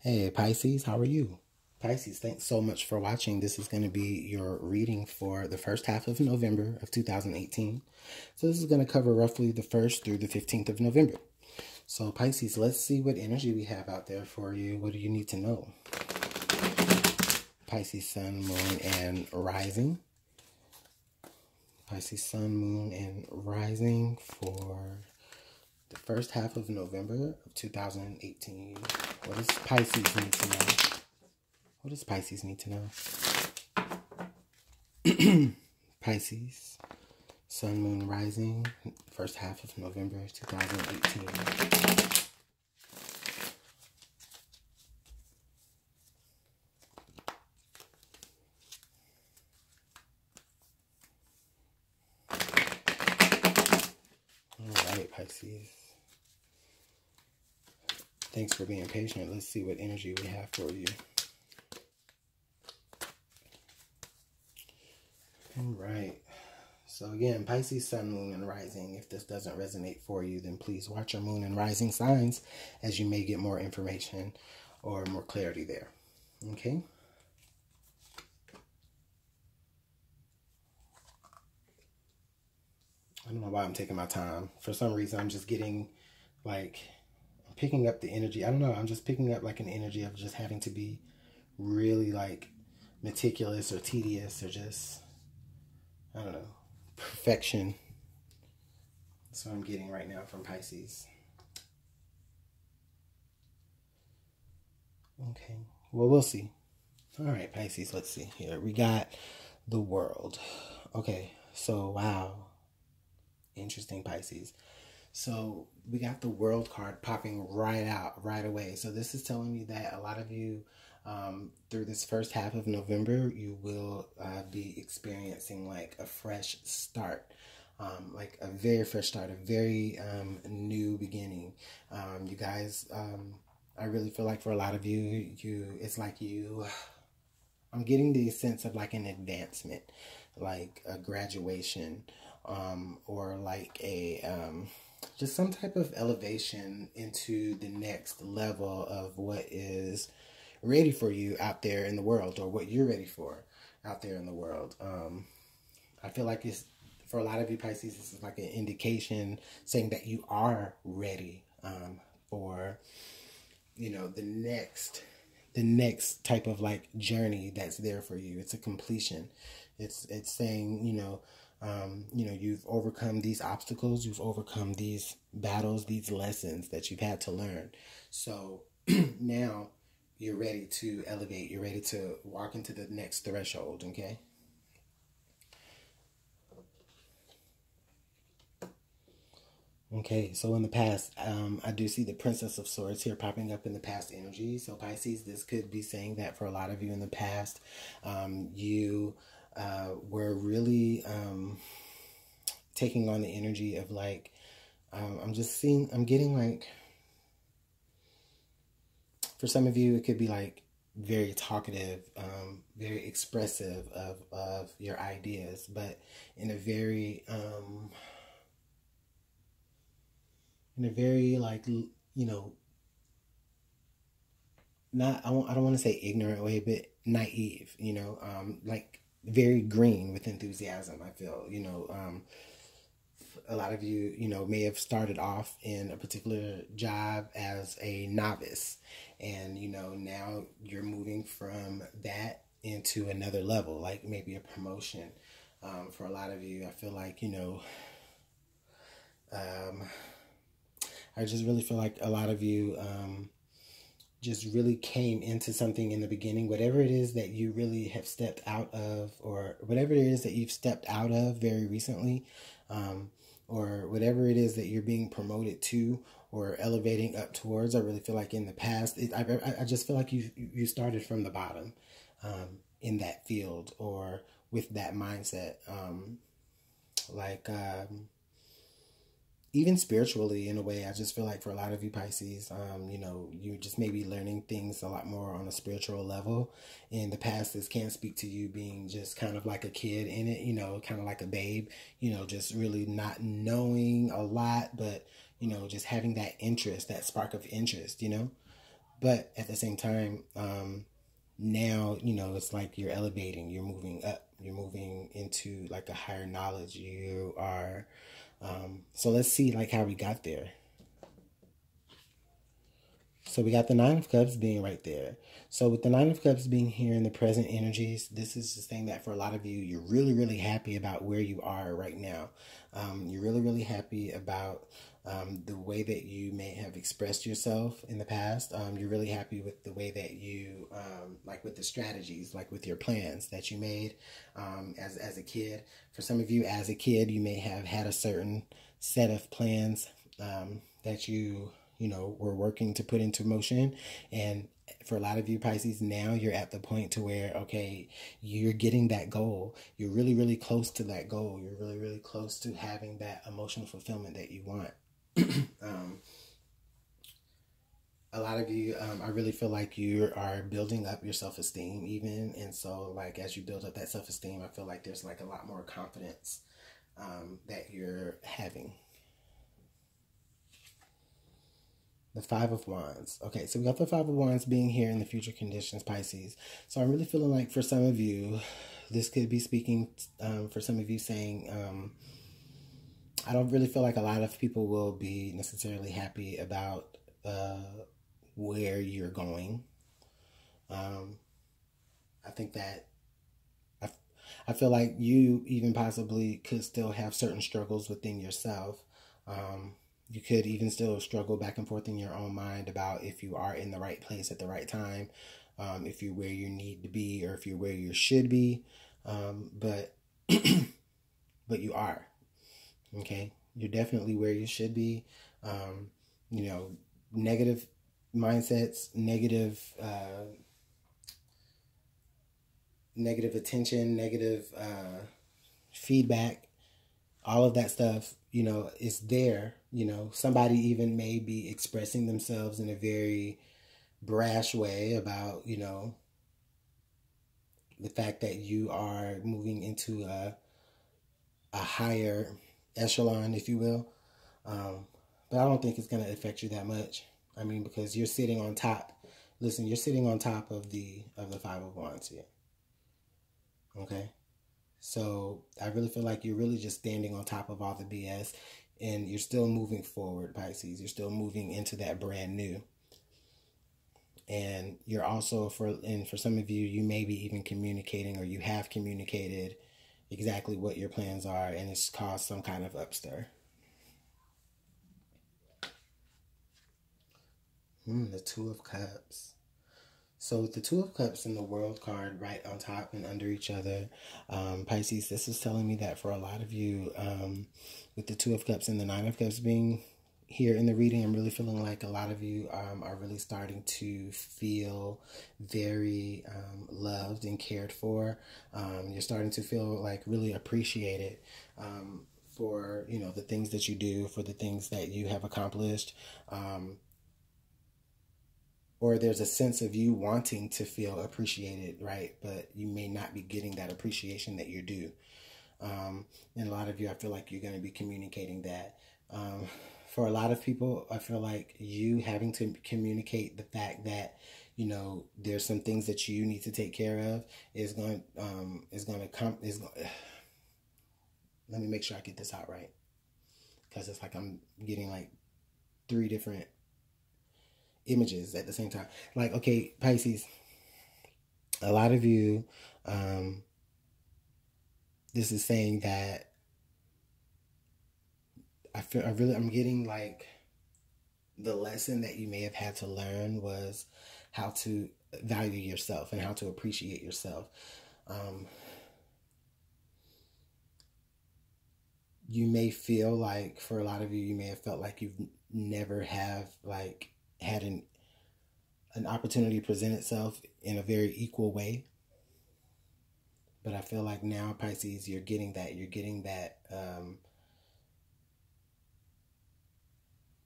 Hey Pisces, how are you? Pisces, thanks so much for watching. This is going to be your reading for the first half of November of 2018. So this is going to cover roughly the 1st through the 15th of November. So Pisces, let's see what energy we have out there for you. What do you need to know? Pisces, Sun, Moon, and Rising. Pisces, Sun, Moon, and Rising for the first half of November of 2018. What does Pisces need to know? What does Pisces need to know? Pisces, Sun, Moon, Rising, first half of November 2018. All right, Pisces. Thanks for being patient. Let's see what energy we have for you. All right. So again, Pisces, Sun, Moon, and Rising. If this doesn't resonate for you, then please watch your Moon and Rising signs as you may get more information or more clarity there. Okay? I don't know why I'm taking my time. For some reason, I'm just getting like, I'm picking up the energy. I don't know. I'm just picking up like an energy of just having to be really like meticulous or tedious or just, I don't know, perfection. That's what I'm getting right now from Pisces. Okay, well, we'll see. All right, Pisces, let's see here. We got the World. Okay, so wow. Interesting, Pisces. So we got the World card popping right away. So this is telling me that a lot of you, through this first half of November, you will be experiencing like a fresh start. Like a very fresh start, a very new beginning. You guys, I really feel like for a lot of you, it's like I'm getting the sense of like an advancement, like a graduation, or like a, just some type of elevation into the next level of what is ready for you out there in the world, or what you're ready for out there in the world. I feel like it's, for a lot of you Pisces, this is like an indication saying that you are ready for, you know, the next type of like journey that's there for you. It's a completion. It's saying, you know, you've overcome these obstacles, you've overcome these battles, these lessons that you've had to learn. So now you're ready to elevate. You're ready to walk into the next threshold. Okay. Okay, so in the past, I do see the Princess of Swords here popping up in the past energy. So Pisces, this could be saying that for a lot of you in the past, you were really taking on the energy of like, I'm getting like, for some of you, it could be like very talkative, very expressive of your ideas, but in a very like, you know, I don't want to say ignorant way, but naive, you know, like very green with enthusiasm, I feel, you know. A lot of you, you know, may have started off in a particular job as a novice, and, you know, now you're moving from that into another level, like maybe a promotion. For a lot of you, I feel like, you know, I just really feel like a lot of you just really came into something in the beginning, whatever it is that you really have stepped out of, or whatever it is that you've stepped out of very recently, or whatever it is that you're being promoted to or elevating up towards. I really feel like in the past, I just feel like you started from the bottom in that field or with that mindset. Even spiritually, in a way, I just feel like for a lot of you Pisces, you know, you just may be learning things a lot more on a spiritual level. In the past, this can speak to you being just kind of like a kid in it, you know, kind of like a babe, you know, just really not knowing a lot, but, you know, just having that interest, that spark of interest, you know. But at the same time, now, you know, it's like you're elevating, you're moving up, you're moving into like a higher knowledge. You are, so let's see like how we got there. So we got the Nine of Cups being right there. So with the Nine of Cups being here in the present energies, this is just saying that for a lot of you, you're really, really happy about where you are right now. You're really, really happy about the way that you may have expressed yourself in the past. You're really happy with the way that you, like with the strategies, like with your plans that you made as a kid. For some of you as a kid, you may have had a certain set of plans that you know, were working to put into motion. And for a lot of you Pisces, now you're at the point to where, okay, you're getting that goal. You're really, really close to that goal. You're really, really close to having that emotional fulfillment that you want. A lot of you, I really feel like you are building up your self-esteem even. And so like, as you build up that self-esteem, I feel like there's like a lot more confidence that you're having. The Five of Wands. Okay, so we got the Five of Wands being here in the future conditions, Pisces. So I'm really feeling like for some of you, this could be speaking for some of you saying, I don't really feel like a lot of people will be necessarily happy about where you're going. I think that I feel like you even possibly could still have certain struggles within yourself. You could even still struggle back and forth in your own mind about if you are in the right place at the right time, if you're where you need to be, or if you're where you should be. But but you are. Okay? You're definitely where you should be. You know, negative mindsets, negative attention, negative feedback, all of that stuff, you know, is there. You know, somebody even may be expressing themselves in a very brash way about, you know, the fact that you are moving into a higher echelon, if you will. But I don't think it's going to affect you that much. I mean, because you're sitting on top. Listen, you're sitting on top of the Five of Wands here. Okay? So I really feel like you're really just standing on top of all the BS, and you're still moving forward, Pisces. You're still moving into that brand new. And you're also, for some of you, you may be even communicating, or you have communicated exactly what your plans are, and it's caused some kind of upstir. The Two of Cups. So with the Two of Cups and the World card right on top and under each other, Pisces, this is telling me that for a lot of you, with the Two of Cups and the Nine of Cups being here in the reading, I'm really feeling like a lot of you are really starting to feel very loved and cared for. You're starting to feel like really appreciated for, you know, the things that you do, for the things that you have accomplished. Or there's a sense of you wanting to feel appreciated, right? But you may not be getting that appreciation that you're due. And a lot of you, I feel like you're going to be communicating that. For a lot of people, I feel like you having to communicate the fact that, you know, there's some things that you need to take care of let me make sure I get this out right. Because it's like I'm getting like 3 different images at the same time. Like, okay, Pisces, a lot of you, this is saying that I'm getting like the lesson that you may have had to learn was how to value yourself and how to appreciate yourself. You may feel like, for a lot of you, you may have felt like you've never have like had an opportunity present itself in a very equal way. But I feel like now, Pisces, you're getting that,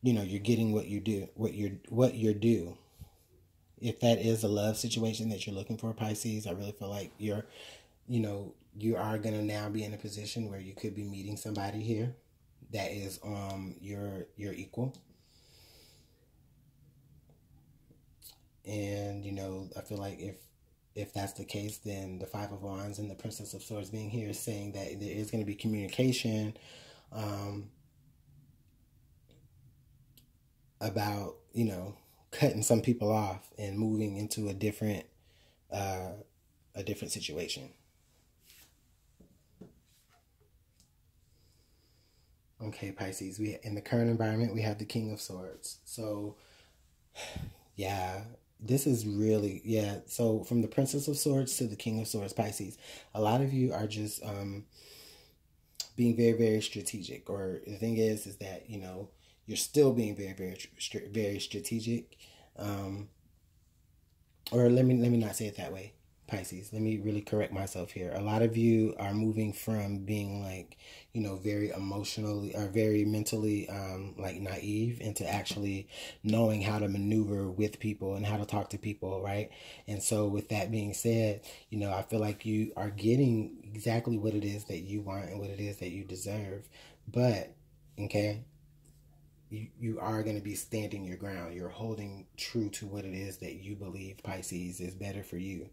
you know, you're getting what you do, what you're due. If that is a love situation that you're looking for, Pisces, I really feel like you are going to now be in a position where you could be meeting somebody here that is your equal. And, you know, I feel like if that's the case, then the Five of Wands and the Princess of Swords being here is saying that there is going to be communication about, you know, cutting some people off and moving into a different situation. Okay, Pisces, in the current environment, we have the King of Swords. So, yeah, this is really, yeah. So from the Princess of Swords to the King of Swords, Pisces, a lot of you are just being very, very strategic. Or the thing is that, you know, you're still being very, very strategic. Or let me not say it that way, Pisces. Let me really correct myself here. A lot of you are moving from being like, you know, very emotionally or very mentally like naive into actually knowing how to maneuver with people and how to talk to people, right? And so with that being said, you know, I feel like you are getting exactly what it is that you want and what it is that you deserve. But, okay, you are going to be standing your ground. You're holding true to what it is that you believe, Pisces, is better for you.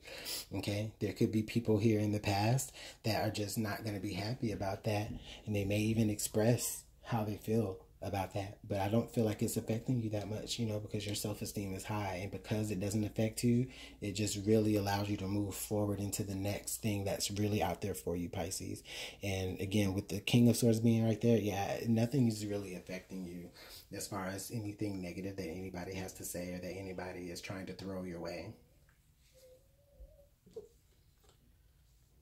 Okay? There could be people here in the past that are just not going to be happy about that. And they may even express how they feel about that. But I don't feel like it's affecting you that much, you know, because your self-esteem is high. And because it doesn't affect you, it just really allows you to move forward into the next thing that's really out there for you, Pisces. And again, with the King of Swords being right there, yeah, nothing is really affecting you as far as anything negative that anybody has to say or that anybody is trying to throw your way.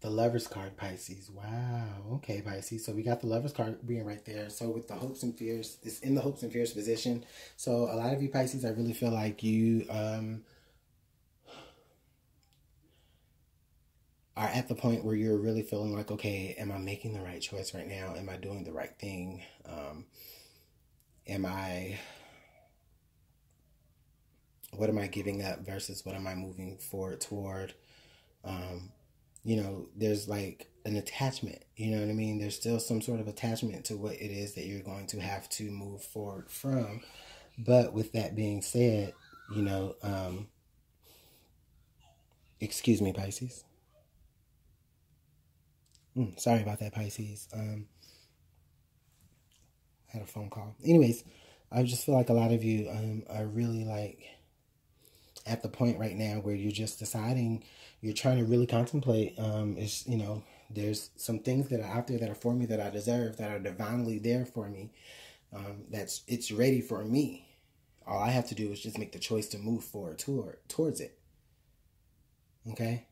The Lover's card, Pisces. Wow. Okay, Pisces. So we got the Lover's card being right there. So with the hopes and fears, it's in the hopes and fears position. So a lot of you, Pisces, I really feel like you are at the point where you're really feeling like, okay, am I making the right choice right now? Am I doing the right thing? What am I giving up versus what am I moving forward toward? You know, there's like an attachment, you know what I mean? There's still some sort of attachment to what it is that you're going to have to move forward from. But with that being said, you know, excuse me, Pisces. Sorry about that, Pisces. I had a phone call. Anyways, I just feel like a lot of you are really like at the point right now where you're just deciding, you're trying to really contemplate, is, you know, there's some things that are out there that are for me, that I deserve, that are divinely there for me, it's ready for me. All I have to do is just make the choice to move forward towards it. Okay?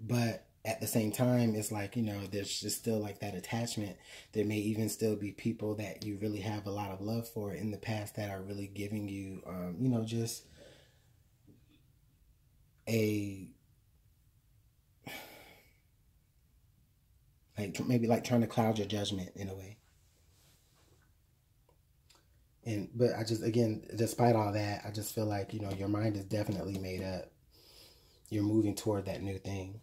But at the same time, it's like, you know, there's just still like that attachment. There may even still be people that you really have a lot of love for in the past that are really giving you, you know, just maybe like trying to cloud your judgment in a way. But I just, again, despite all that, I just feel like, you know, your mind is definitely made up. You're moving toward that new thing.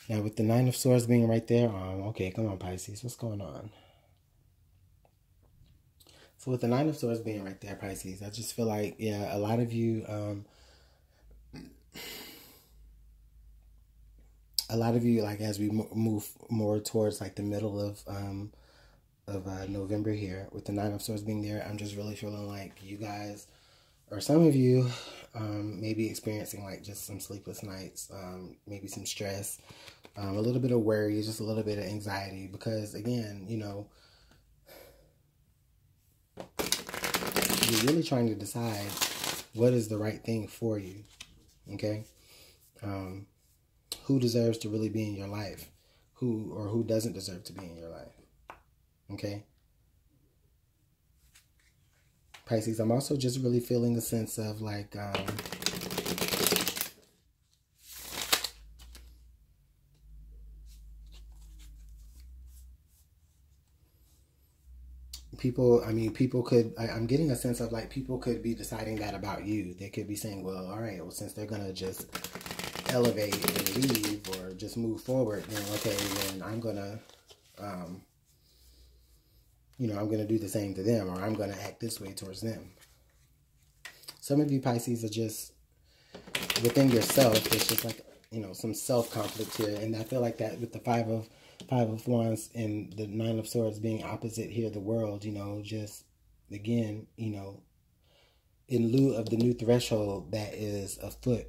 Now with the Nine of Swords being right there, okay, come on, Pisces, what's going on? So with the Nine of Swords being right there, Pisces, I just feel like, yeah, a lot of you, like as we move more towards like the middle of November here, with the Nine of Swords being there, I'm just really feeling like you guys, or some of you, may be experiencing like just some sleepless nights, maybe some stress, a little bit of worry, just a little bit of anxiety, because again, you know, you're really trying to decide what is the right thing for you. Okay? Who deserves to really be in your life? Who doesn't deserve to be in your life? Okay? Pisces, I'm also just really feeling a sense of like, people could, I'm getting a sense of like people could be deciding that about you. They could be saying, well, all right, well, since they're going to just elevate and leave or just move forward, then okay, then I'm going to, you know, I'm going to do the same to them, or I'm going to act this way towards them. Some of you Pisces are just within yourself. It's just like, you know, some self-conflict here. And I feel like that with the Five of Wands and the Nine of Swords being opposite here, the world, you know, just, again, you know, in lieu of the new threshold that is afoot,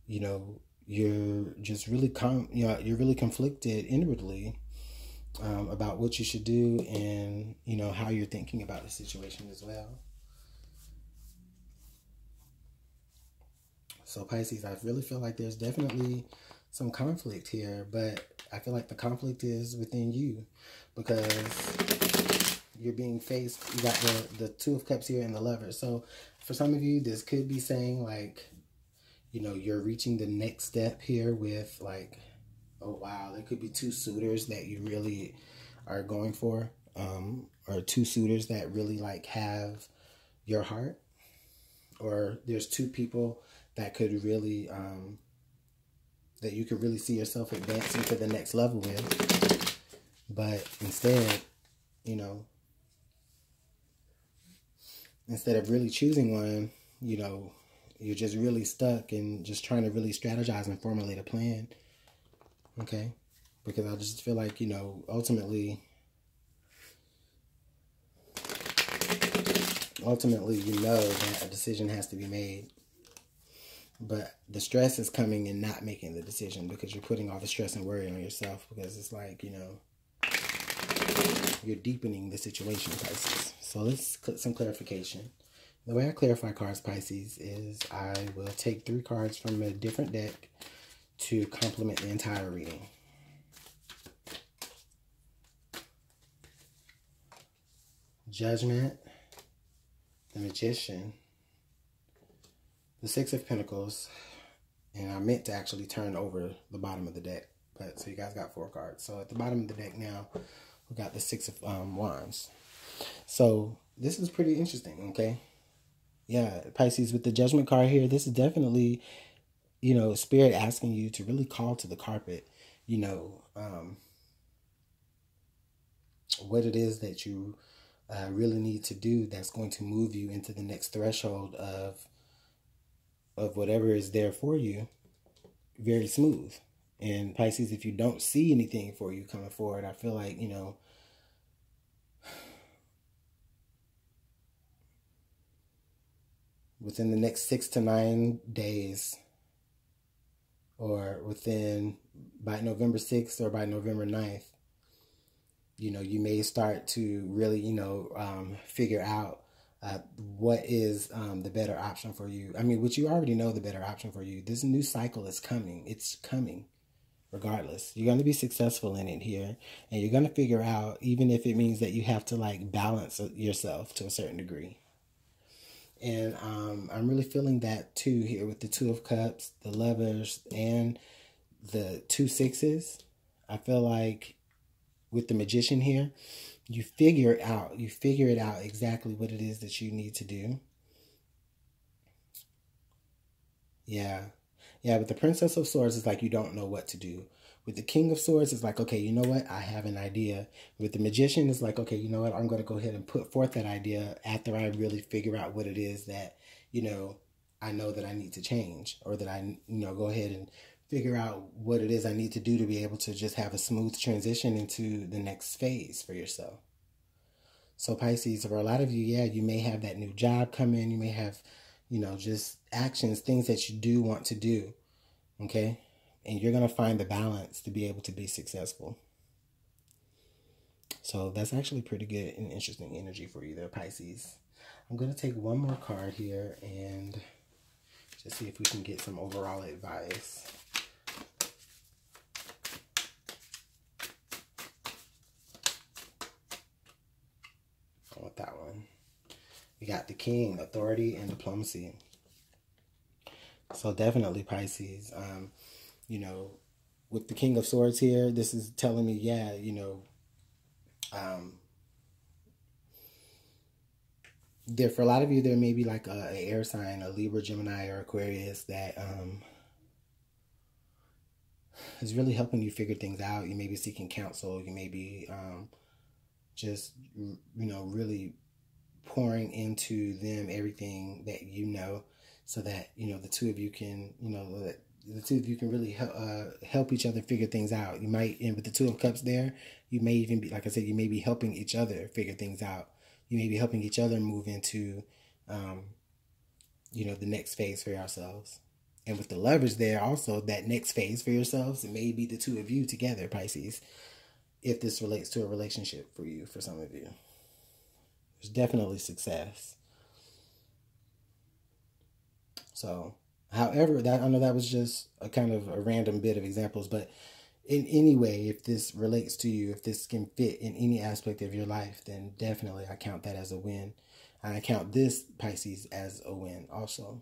you know, you're just really, you're really conflicted inwardly about what you should do and, you know, how you're thinking about the situation as well. So Pisces, I really feel like there's definitely some conflict here, but I feel like the conflict is within you because you're being faced. You got the Two of Cups here and the Lovers. So for some of you, this could be saying like, you know, you're reaching the next step here with like, oh wow, there could be two suitors that you really are going for, or two suitors that really like have your heart, or there's two people that could really, that you could really see yourself advancing to the next level with. But instead, you know, instead of really choosing one, you know, you're just really stuck and just trying to really strategize and formulate a plan. Okay? Because I just feel like, you know, ultimately, you know that a decision has to be made. But the stress is coming in not making the decision because you're putting all the stress and worry on yourself because it's like, you know, you're deepening the situation, Pisces. So let's get some clarification. The way I clarify cards, Pisces, is I will take 3 cards from a different deck to complement the entire reading. Judgment, the Magician, the Six of Pentacles, and I meant to actually turn over the bottom of the deck, but so you guys got 4 cards. So at the bottom of the deck now, we got the Six of Wands. So this is pretty interesting, okay? Yeah, Pisces, with the Judgment card here, this is definitely, you know, Spirit asking you to really call to the carpet, you know, what it is that you really need to do that's going to move you into the next threshold of whatever is there for you, very smooth. And Pisces, if you don't see anything for you coming forward, I feel like, you know, within the next 6 to 9 days, or by November 6th or by November 9th, you know, you may start to really, you know, figure out what is the better option for you. I mean, which you already know the better option for you. This new cycle is coming. It's coming regardless. You're going to be successful in it here. And you're going to figure out, even if it means that you have to like balance yourself to a certain degree. And I'm really feeling that too here with the Two of Cups, the Lovers, and the 2 sixes. I feel like with the Magician here, you figure it out. You figure it out exactly what it is that you need to do. Yeah. Yeah, with the Princess of Swords, it's like you don't know what to do. With the King of Swords, it's like, okay, you know what? I have an idea. With the Magician, it's like, okay, you know what? I'm going to go ahead and put forth that idea after I really figure out what it is that, you know that I need to change, or that I, you know, go ahead and figure out what it is I need to do to be able to just have a smooth transition into the next phase for yourself. So Pisces, for a lot of you, yeah, you may have that new job come in. You may have, you know, just actions, things that you do want to do, okay? And you're going to find the balance to be able to be successful. So that's actually pretty good and interesting energy for you there, Pisces. I'm going to take one more card here and just see if we can get some overall advice. With that one, we got the King, authority and diplomacy. So definitely Pisces, you know, with the King of Swords here, this is telling me, yeah, you know, there, for a lot of you, there may be like a air sign, a Libra, Gemini, or Aquarius that is really helping you figure things out. You may be seeking counsel. You may be just, you know, really pouring into them everything that you know, so that, you know, the two of you can, you know, the two of you can really help each other figure things out. You might, and with the Two of Cups there, you may even be, like I said, you may be helping each other figure things out. You may be helping each other move into, you know, the next phase for yourselves. And with the Lovers there, also that next phase for yourselves, it may be the two of you together, Pisces, if this relates to a relationship for you, for some of you. There's definitely success. So, however, that, I know that was just a kind of a random bit of examples, but in any way, if this relates to you, if this can fit in any aspect of your life, then definitely I count that as a win. And I count this, Pisces, as a win also.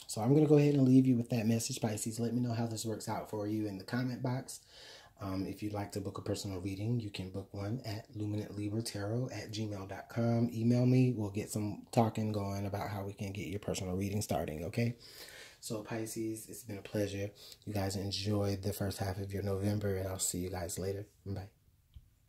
So I'm going to go ahead and leave you with that message, Pisces. Let me know how this works out for you in the comment box. If you'd like to book a personal reading, you can book one at LuminantLibraTarot@gmail.com. Email me. We'll get some talking going about how we can get your personal reading starting, okay? So, Pisces, it's been a pleasure. You guys enjoyed the first half of your November, and I'll see you guys later. Bye.